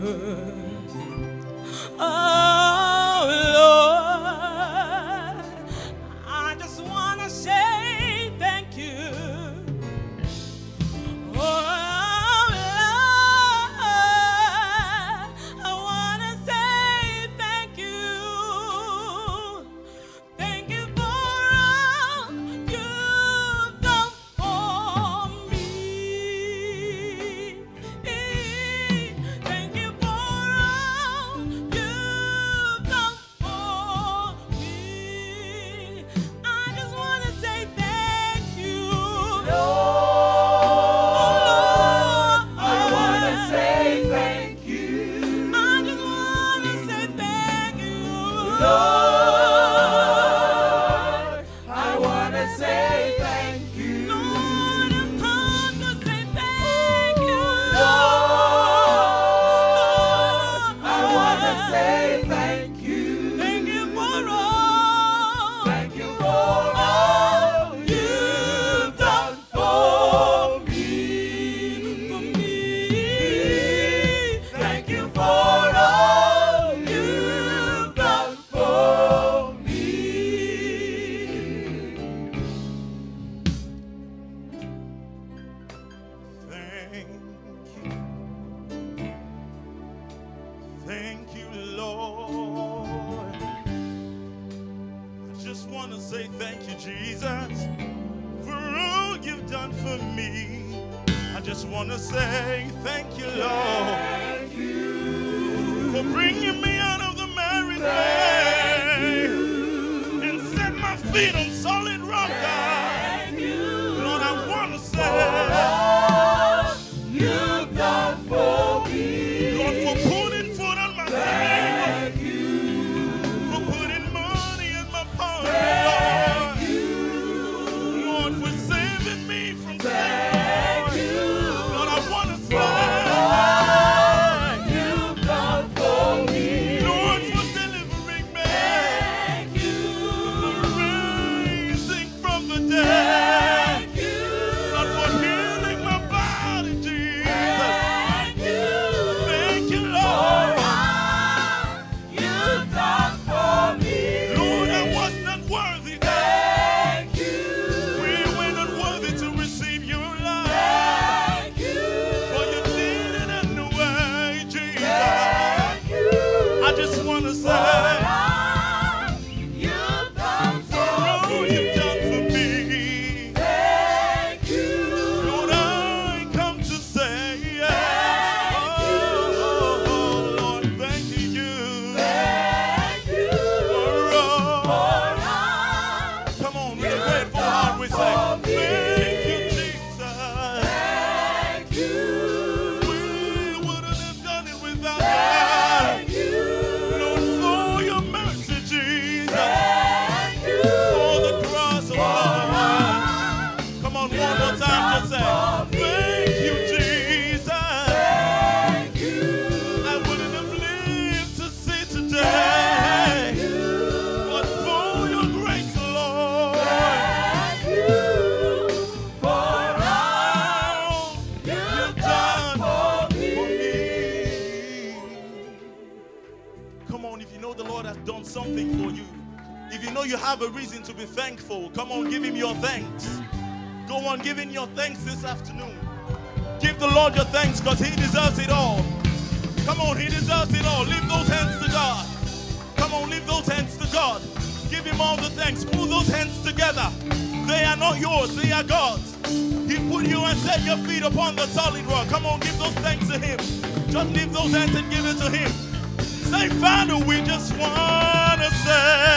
Oh, Lord, I just want to say thank you. Oh, Lord, I want to say thank you. Thank you for all you've done for me. Thank you for all you've done for me. I just want to say thank you, Lord. I want to say thank you. I just want to say thank you, Lord, I want to say thank you. Lord, I've come to say thank you, Lord, I want to say thank you. Thank you for Thank you for all you've done for me. Thank you for all you've done for me. Thank you, Lord. I just want to say thank you, Jesus, for all you've done for me. I just want to say thank you, Lord, Thank you. for bringing me out of the married way and set my feet on solid rock, God. Thank you. Lord, I want to say, All you've done for me. Lord, for putting food on my table, Thank you. for putting money in my pocket, Thank Lord. you. Lord, for saving me from sin, Thank Lord. you. Lord, I want to All say, you've done for me. Lord, for delivering me, Thank you. for raising from the dead, Thank you. Lord, for healing my body, Jesus. Thank you. Thank you, For Lord. all you've done for me. Lord, I was not worthy then. Thank you. We were not worthy to receive your love, Thank you. but you did it anyway, Jesus. Thank you. I just want to For say, all you've done for all for you've me. done for me, Thank you. Lord, I come to say, Thank you. oh, Lord, thank you Thank you. for all. For all Come on, with a grateful heart, we say, for me. thank you, Jesus. Thank you. We wouldn't have done it without Thank you. you. Lord, for your mercy, Jesus, Thank you. for the cross of For love. all Come on, one more time, just say, thank you, Jesus. Thank you. I wouldn't have lived to see Thank today, you. but for your grace, Lord. Thank you. For all you've done for me. Come on, if you know the Lord has done something for you, if you know you have a reason to be thankful, come on, give him your thanks. Go on, give him your thanks this afternoon. Give the Lord your thanks because he deserves it all. Come on, he deserves it all. Lift those hands to God. Come on, lift those hands to God. Give him all the thanks. Pull those hands together. They are not yours, they are God's. He put you and set your feet upon the solid rock. Come on, give those thanks to him. Just lift those hands and give it to him. Say, Father, we just want to say